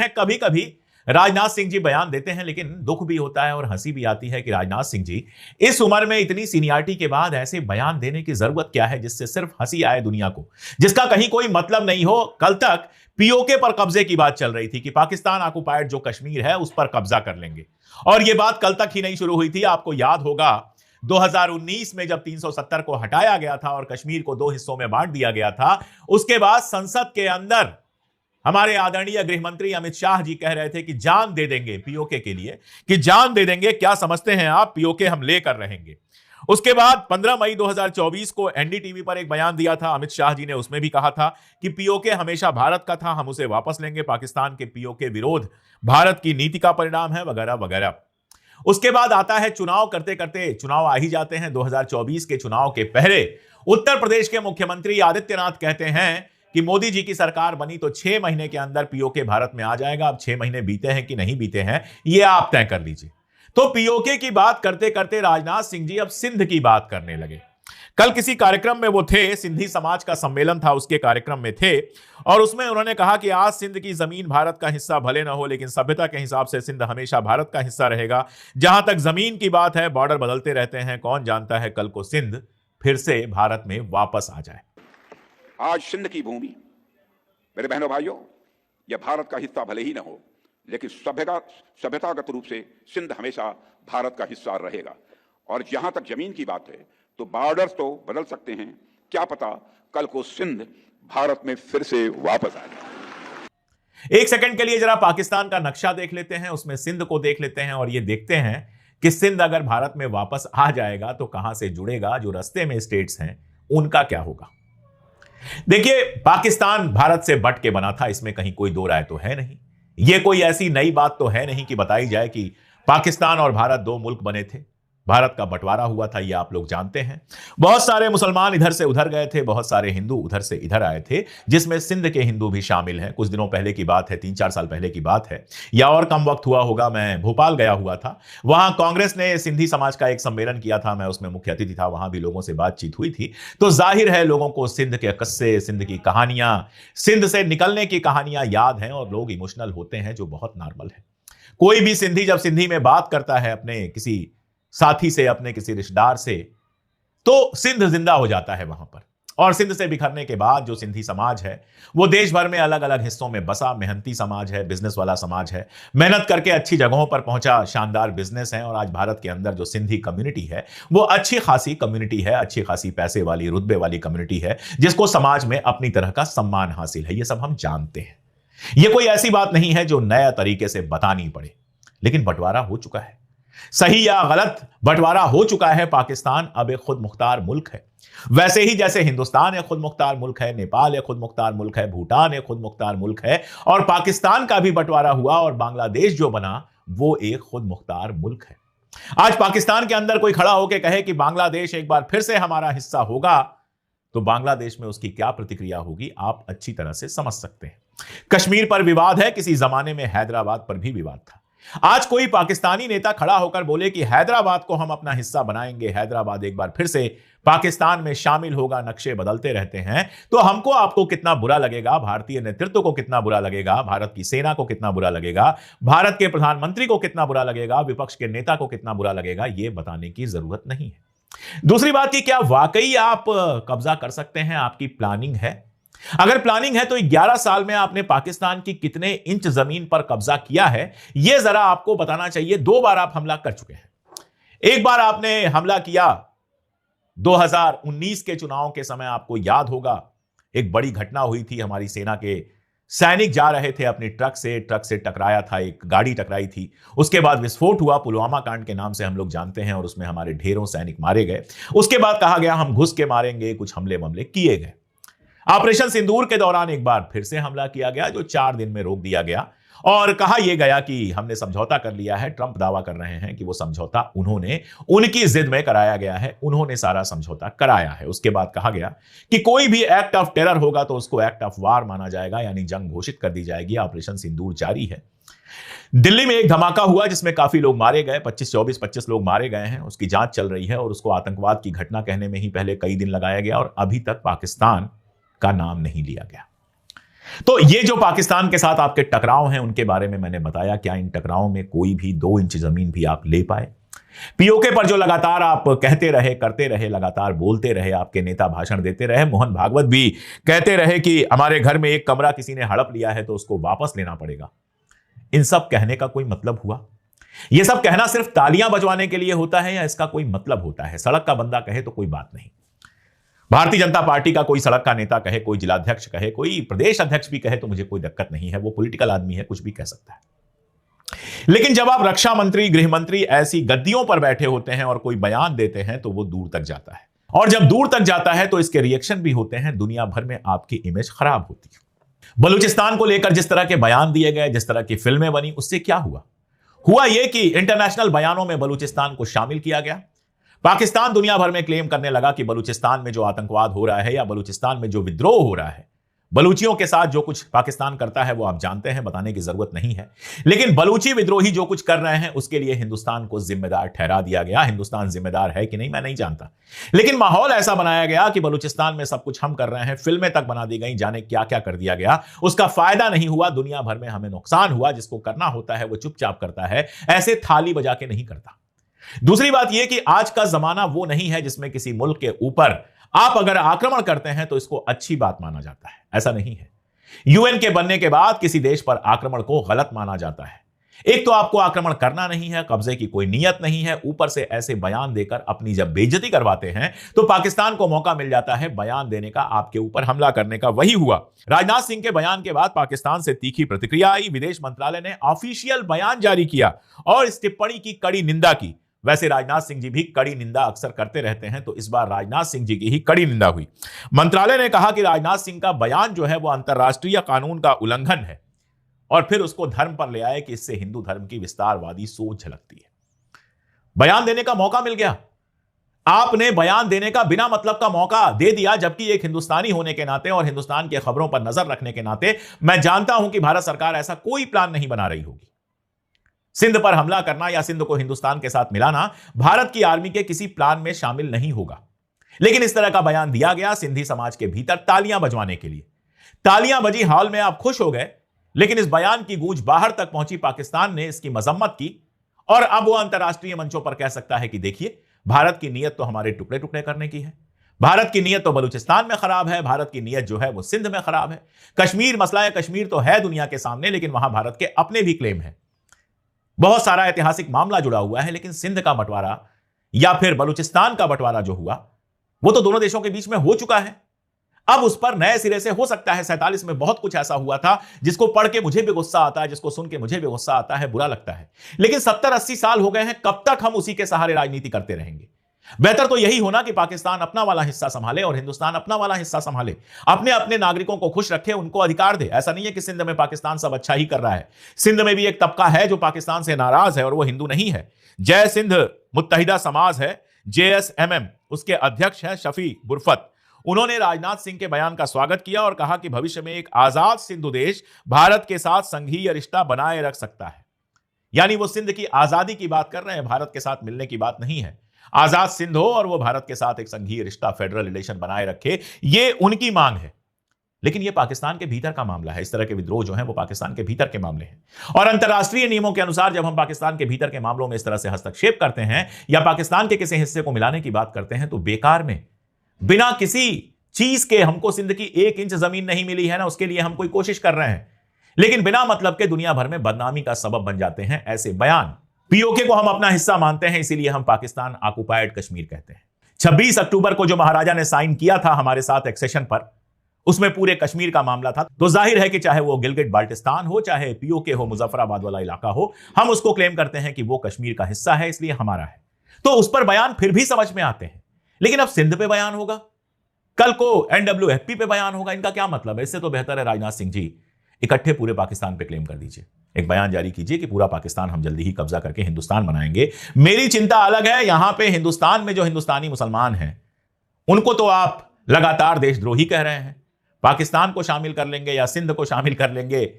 हैं कभी कभी राजनाथ सिंह जी बयान देते हैं, लेकिन दुख भी होता है और हंसी भी आती है कि राजनाथ सिंह जी इस उम्र में इतनी सीनियरिटी के बाद ऐसे बयान देने की जरूरत क्या है जिससे सिर्फ हंसी आए दुनिया को, जिसका कहीं कोई मतलब नहीं हो। कल तक पीओके पर कब्जे की बात चल रही थी कि पाकिस्तान ऑक्युपाइड जो कश्मीर है उस पर कब्जा कर लेंगे, और यह बात कल तक ही नहीं शुरू हुई थी। आपको याद होगा 2019 में जब 370 को हटाया गया था और कश्मीर को दो हिस्सों में बांट दिया गया था, उसके बाद संसद के अंदर हमारे आदरणीय गृह मंत्री अमित शाह जी कह रहे थे कि जान दे देंगे पीओके के लिए, कि जान दे देंगे, क्या समझते हैं आप, पीओके हम लेकर रहेंगे। उसके बाद 15 मई 2024 को एनडीटीवी पर एक बयान दिया था अमित शाह जी ने, उसमें भी कहा था कि पीओके हमेशा भारत का था, हम उसे वापस लेंगे, पाकिस्तान के पीओके विरोध भारत की नीति का परिणाम है, वगैरह वगैरह। उसके बाद आता है चुनाव, करते करते चुनाव आ ही जाते हैं। 2024 के चुनाव के पहले उत्तर प्रदेश के मुख्यमंत्री आदित्यनाथ कहते हैं कि मोदी जी की सरकार बनी तो 6 महीने के अंदर पीओके भारत में आ जाएगा। अब 6 महीने बीते हैं कि नहीं बीते हैं ये आप तय कर लीजिए। तो पीओके की बात करते करते राजनाथ सिंह जी अब सिंध की बात करने लगे। कल किसी कार्यक्रम में वो थे, सिंधी समाज का सम्मेलन था, उसके कार्यक्रम में थे, और उसमें उन्होंने कहा कि आज सिंध की जमीन भारत का हिस्सा भले ना हो, लेकिन सभ्यता के हिसाब से सिंध हमेशा भारत का हिस्सा रहेगा। जहां तक जमीन की बात है, बॉर्डर बदलते रहते हैं, कौन जानता है कल को सिंध फिर से भारत में वापस आ जाए। आज सिंध की भूमि, मेरे बहनों भाइयों, यह भारत का हिस्सा भले ही न हो, लेकिन सभ्यतागत रूप से सिंध हमेशा भारत का हिस्सा रहेगा। और जहां तक जमीन की बात है तो बॉर्डर्स तो बदल सकते हैं, क्या पता कल को सिंध भारत में फिर से वापस आ जाए। एक सेकंड के लिए जरा पाकिस्तान का नक्शा देख लेते हैं, उसमें सिंध को देख लेते हैं और ये देखते हैं कि सिंध अगर भारत में वापस आ जाएगा तो कहां से जुड़ेगा, जो रास्ते में स्टेट्स हैं उनका क्या होगा। देखिए, पाकिस्तान भारत से बट के बना था, इसमें कहीं कोई दो राय तो है नहीं। यह कोई ऐसी नई बात तो है नहीं कि बताई जाए कि पाकिस्तान और भारत दो मुल्क बने थे, भारत का बंटवारा हुआ था, यह आप लोग जानते हैं। बहुत सारे मुसलमान इधर से उधर गए थे, बहुत सारे हिंदू उधर से इधर आए थे, जिसमें सिंध के हिंदू भी शामिल हैं। कुछ दिनों पहले की बात है, 3-4 साल पहले की बात है, या और कम वक्त हुआ होगा। मैं भोपाल गया हुआ था, वहां कांग्रेस ने सिंधी समाज का एक सम्मेलन किया था, मैं उसमें मुख्य अतिथि था, वहां भी लोगों से बातचीत हुई थी। तो जाहिर है लोगों को सिंध के किस्से, सिंध की कहानियां, सिंध से निकलने की कहानियां याद हैं और लोग इमोशनल होते हैं, जो बहुत नॉर्मल है। कोई भी सिंधी जब सिंधी में बात करता है अपने किसी साथी से, अपने किसी रिश्तेदार से, तो सिंध जिंदा हो जाता है वहां पर। और सिंध से बिखरने के बाद जो सिंधी समाज है वो देश भर में अलग अलग हिस्सों में बसा, मेहनती समाज है, बिजनेस वाला समाज है, मेहनत करके अच्छी जगहों पर पहुंचा, शानदार बिजनेस है। और आज भारत के अंदर जो सिंधी कम्युनिटी है वो अच्छी खासी कम्युनिटी है, अच्छी खासी पैसे वाली, रुतबे वाली कम्युनिटी है, जिसको समाज में अपनी तरह का सम्मान हासिल है। ये सब हम जानते हैं, ये कोई ऐसी बात नहीं है जो नया तरीके से बतानी पड़े। लेकिन बंटवारा हो चुका है, सही या गलत बंटवारा हो चुका है। पाकिस्तान अब एक खुद मुख्तार मुल्क है, वैसे ही जैसे हिंदुस्तान एक खुद मुख्तार मुल्क है, नेपाल एक खुद मुख्तार मुल्क है, भूटान एक खुद मुख्तार मुल्क है, और पाकिस्तान का भी बंटवारा हुआ और बांग्लादेश जो बना वो एक खुद मुख्तार मुल्क है। आज पाकिस्तान के अंदर कोई खड़ा होकर कहे कि बांग्लादेश एक बार फिर से हमारा हिस्सा होगा, तो बांग्लादेश में उसकी क्या प्रतिक्रिया होगी आप अच्छी तरह से समझ सकते हैं। कश्मीर पर विवाद है, किसी जमाने में हैदराबाद पर भी विवाद था। आज कोई पाकिस्तानी नेता खड़ा होकर बोले कि हैदराबाद को हम अपना हिस्सा बनाएंगे, हैदराबाद एक बार फिर से पाकिस्तान में शामिल होगा, नक्शे बदलते रहते हैं, तो हमको आपको कितना बुरा लगेगा, भारतीय नेतृत्व को कितना बुरा लगेगा, भारत की सेना को कितना बुरा लगेगा, भारत के प्रधानमंत्री को कितना बुरा लगेगा, विपक्ष के नेता को कितना बुरा लगेगा, यह बताने की जरूरत नहीं है। दूसरी बात कि क्या वाकई आप कब्जा कर सकते हैं, आपकी प्लानिंग है? अगर प्लानिंग है तो 11 साल में आपने पाकिस्तान की कितने इंच जमीन पर कब्जा किया है यह जरा आपको बताना चाहिए। 2 बार आप हमला कर चुके हैं। एक बार आपने हमला किया 2019 के चुनाव के समय, आपको याद होगा एक बड़ी घटना हुई थी, हमारी सेना के सैनिक जा रहे थे अपनी ट्रक से टकराया था, एक गाड़ी टकराई थी, उसके बाद विस्फोट हुआ, पुलवामा कांड के नाम से हम लोग जानते हैं, और उसमें हमारे ढेरों सैनिक मारे गए। उसके बाद कहा गया हम घुस के मारेंगे, कुछ हमले किए गए। ऑपरेशन सिंदूर के दौरान एक बार फिर से हमला किया गया, जो 4 दिन में रोक दिया गया, और कहा यह गया कि हमने समझौता कर लिया है। ट्रंप दावा कर रहे हैं कि वो समझौता उन्होंने उनकी जिद में कराया गया है, उन्होंने सारा समझौता कराया है। उसके बाद कहा गया कि कोई भी एक्ट ऑफ टेरर होगा तो उसको एक्ट ऑफ वार माना जाएगा, यानी जंग घोषित कर दी जाएगी। ऑपरेशन सिंदूर जारी है। दिल्ली में एक धमाका हुआ जिसमें काफी लोग मारे गए, 25 लोग मारे गए हैं, उसकी जांच चल रही है, और उसको आतंकवाद की घटना कहने में ही पहले कई दिन लगाया गया, और अभी तक पाकिस्तान का नाम नहीं लिया गया। तो ये जो पाकिस्तान के साथ आपके टकराव हैं उनके बारे में मैंने बताया, क्या इन टकराव में कोई भी 2 इंच जमीन भी आप ले पाए? पीओके पर जो लगातार आप कहते रहे, करते रहे, लगातार बोलते रहे, आपके नेता भाषण देते रहे, मोहन भागवत भी कहते रहे कि हमारे घर में एक कमरा किसी ने हड़प लिया है तो उसको वापस लेना पड़ेगा। इन सब कहने का कोई मतलब हुआ? यह सब कहना सिर्फ तालियां बजवाने के लिए होता है या इसका कोई मतलब होता है? सड़क का बंदा कहे तो कोई बात नहीं, भारतीय जनता पार्टी का कोई सड़क का नेता कहे, कोई जिलाध्यक्ष कहे, कोई प्रदेश अध्यक्ष भी कहे तो मुझे कोई दिक्कत नहीं है, वो पॉलिटिकल आदमी है, कुछ भी कह सकता है। लेकिन जब आप रक्षा मंत्री, गृह मंत्री ऐसी गद्दियों पर बैठे होते हैं और कोई बयान देते हैं तो वो दूर तक जाता है, और जब दूर तक जाता है तो इसके रिएक्शन भी होते हैं, दुनिया भर में आपकी इमेज खराब होती है। बलूचिस्तान को लेकर जिस तरह के बयान दिए गए, जिस तरह की फिल्में बनी, उससे क्या हुआ यह कि इंटरनेशनल बयानों में बलूचिस्तान को शामिल किया गया। पाकिस्तान दुनिया भर में क्लेम करने लगा कि बलूचिस्तान में जो आतंकवाद हो रहा है या बलूचिस्तान में जो विद्रोह हो रहा है, बलूचियों के साथ जो कुछ पाकिस्तान करता है वो आप जानते हैं, बताने की जरूरत नहीं है। लेकिन बलूची विद्रोही जो कुछ कर रहे हैं उसके लिए हिंदुस्तान को जिम्मेदार ठहरा दिया गया। हिंदुस्तान जिम्मेदार है कि नहीं मैं नहीं जानता, लेकिन माहौल ऐसा बनाया गया कि बलूचिस्तान में सब कुछ हम कर रहे हैं, फिल्में तक बना दी गई, जाने क्या क्या कर दिया गया। उसका फायदा नहीं हुआ, दुनिया भर में हमें नुकसान हुआ। जिसको करना होता है वो चुपचाप करता है, ऐसे थाली बजा के नहीं करता। दूसरी बात यह कि आज का जमाना वो नहीं है जिसमें किसी मुल्क के ऊपर आप अगर आक्रमण करते हैं तो इसको अच्छी बात माना जाता है, ऐसा नहीं है। यूएन के बनने के बाद किसी देश पर आक्रमण को गलत माना जाता है। एक तो आपको आक्रमण करना नहीं है, कब्जे की कोई नियत नहीं है, ऊपर से ऐसे बयान देकर अपनी जब बेइज्जती करवाते हैं तो पाकिस्तान को मौका मिल जाता है बयान देने का, आपके ऊपर हमला करने का। वही हुआ। राजनाथ सिंह के बयान के बाद पाकिस्तान से तीखी प्रतिक्रिया आई। विदेश मंत्रालय ने ऑफिशियल बयान जारी किया और इस टिप्पणी की कड़ी निंदा की। वैसे राजनाथ सिंह जी भी कड़ी निंदा अक्सर करते रहते हैं, तो इस बार राजनाथ सिंह जी की ही कड़ी निंदा हुई। मंत्रालय ने कहा कि राजनाथ सिंह का बयान जो है वो अंतर्राष्ट्रीय कानून का उल्लंघन है, और फिर उसको धर्म पर ले आए कि इससे हिंदू धर्म की विस्तारवादी सोच झलकती है। बयान देने का मौका मिल गया, आपने बयान देने का बिना मतलब का मौका दे दिया, जबकि एक हिंदुस्तानी होने के नाते और हिंदुस्तान की खबरों पर नजर रखने के नाते मैं जानता हूं कि भारत सरकार ऐसा कोई प्लान नहीं बना रही होगी। सिंध पर हमला करना या सिंध को हिंदुस्तान के साथ मिलाना भारत की आर्मी के किसी प्लान में शामिल नहीं होगा। लेकिन इस तरह का बयान दिया गया सिंधी समाज के भीतर तालियां बजवाने के लिए। तालियां बजी, हॉल में आप खुश हो गए, लेकिन इस बयान की गूंज बाहर तक पहुंची। पाकिस्तान ने इसकी मजम्मत की और अब वो अंतर्राष्ट्रीय मंचों पर कह सकता है कि देखिए, भारत की नीयत तो हमारे टुकड़े टुकड़े करने की है, भारत की नीयत तो बलूचिस्तान में खराब है, भारत की नीयत जो है वो सिंध में खराब है। कश्मीर, मसला कश्मीर तो है दुनिया के सामने, लेकिन वहां भारत के अपने भी क्लेम है, बहुत सारा ऐतिहासिक मामला जुड़ा हुआ है। लेकिन सिंध का बंटवारा या फिर बलूचिस्तान का बंटवारा जो हुआ वो तो दोनों देशों के बीच में हो चुका है। अब उस पर नए सिरे से हो सकता है। 47 में बहुत कुछ ऐसा हुआ था जिसको पढ़ के मुझे भी गुस्सा आता है, जिसको सुन के मुझे भी गुस्सा आता है, बुरा लगता है। लेकिन 70-80 साल हो गए हैं, कब तक हम उसी के सहारे राजनीति करते रहेंगे? बेहतर तो यही होना कि पाकिस्तान अपना वाला हिस्सा संभाले और हिंदुस्तान अपना वाला हिस्सा संभाले, अपने अपने नागरिकों को खुश रखे, उनको अधिकार दे। ऐसा नहीं है कि सिंध में पाकिस्तान सब अच्छा ही कर रहा है। सिंध में भी एक तबका है जो पाकिस्तान से नाराज है और वो हिंदू नहीं है। जय सिंध मुत्तहिदा समाज है, JSMM, उसके अध्यक्ष हैं शफी बुरफत। उन्होंने राजनाथ सिंह के बयान का स्वागत किया और कहा कि भविष्य में एक आजाद सिंधु देश भारत के साथ संघीय रिश्ता बनाए रख सकता है। यानी वो सिंध की आजादी की बात कर रहे हैं, भारत के साथ मिलने की बात नहीं है। आजाद सिंध हो और वो भारत के साथ एक संघीय रिश्ता, फेडरल रिलेशन बनाए रखे, ये उनकी मांग है। लेकिन ये पाकिस्तान के भीतर का मामला है। इस तरह के विद्रोह जो है वो पाकिस्तान के भीतर के मामले हैं, और अंतर्राष्ट्रीय नियमों के अनुसार जब हम पाकिस्तान के भीतर के मामलों में इस तरह से हस्तक्षेप करते हैं या पाकिस्तान के किसी हिस्से को मिलाने की बात करते हैं तो बेकार में, बिना किसी चीज के, हमको सिंध की 1 इंच जमीन नहीं मिली है ना, उसके लिए हम कोई कोशिश कर रहे हैं, लेकिन बिना मतलब के दुनिया भर में बदनामी का सबब बन जाते हैं ऐसे बयान। पीओके को हम अपना हिस्सा मानते हैं, इसीलिए हम पाकिस्तान ऑक्युपाइड कश्मीर कहते हैं। 26 अक्टूबर को जो महाराजा ने साइन किया था हमारे साथ एक्सेशन पर, उसमें पूरे कश्मीर का मामला था। तो जाहिर है कि चाहे वो गिलगिट बाल्टिस्तान हो, चाहे पीओके हो, मुजफ्फराबाद वाला इलाका हो, हम उसको क्लेम करते हैं कि वो कश्मीर का हिस्सा है, इसलिए हमारा है। तो उस पर बयान फिर भी समझ में आते हैं। लेकिन अब सिंध पे बयान होगा, कल को NWFP पे बयान होगा, इनका क्या मतलब है? इससे तो बेहतर है राजनाथ सिंह जी इकट्ठे पूरे पाकिस्तान पे क्लेम कर दीजिए, एक बयान जारी कीजिए कि पूरा पाकिस्तान हम जल्दी ही कब्जा करके हिंदुस्तान बनाएंगे। मेरी चिंता अलग है, यहां पे हिंदुस्तान में जो हिंदुस्तानी मुसलमान हैं उनको तो आप लगातार देशद्रोही कह रहे हैं। पाकिस्तान को शामिल कर लेंगे या सिंध को शामिल कर लेंगे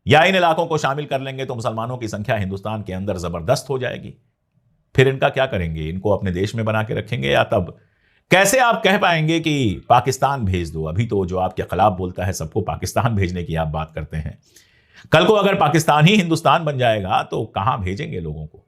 या इन इलाकों को शामिल कर लेंगे तो मुसलमानों की संख्या हिंदुस्तान के अंदर जबरदस्त हो जाएगी। फिर इनका क्या करेंगे? इनको अपने देश में बना के रखेंगे या तब कैसे आप कह पाएंगे कि पाकिस्तान भेज दो? अभी तो जो आपके खिलाफ बोलता है सबको पाकिस्तान भेजने की आप बात करते हैं। कल को अगर पाकिस्तान ही हिंदुस्तान बन जाएगा तो कहां भेजेंगे लोगों को?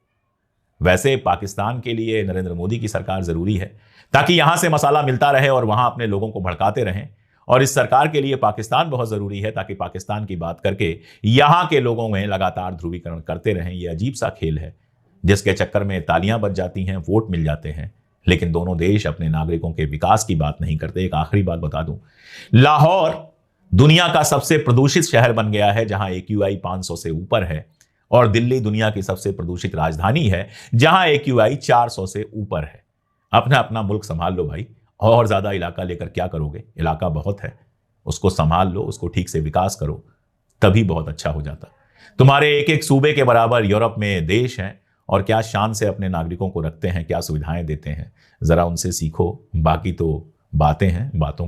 वैसे पाकिस्तान के लिए नरेंद्र मोदी की सरकार जरूरी है ताकि यहां से मसाला मिलता रहे और वहां अपने लोगों को भड़काते रहें, और इस सरकार के लिए पाकिस्तान बहुत जरूरी है ताकि पाकिस्तान की बात करके यहां के लोगों में लगातार ध्रुवीकरण करते रहें। यह अजीब सा खेल है जिसके चक्कर में तालियां बज जाती हैं, वोट मिल जाते हैं, लेकिन दोनों देश अपने नागरिकों के विकास की बात नहीं करते। एक आखिरी बात बता दूं, लाहौर दुनिया का सबसे प्रदूषित शहर बन गया है जहां AQI 500 से ऊपर है, और दिल्ली दुनिया की सबसे प्रदूषित राजधानी है जहां AQI 400 से ऊपर है। अपना अपना मुल्क संभाल लो भाई, और ज्यादा इलाका लेकर क्या करोगे? इलाका बहुत है, उसको संभाल लो, उसको ठीक से विकास करो, तभी बहुत अच्छा हो जाता। तुम्हारे एक एक सूबे के बराबर यूरोप में देश हैं, और क्या शान से अपने नागरिकों को रखते हैं, क्या सुविधाएं देते हैं, जरा उनसे सीखो। बाकी तो बातें हैं, बातों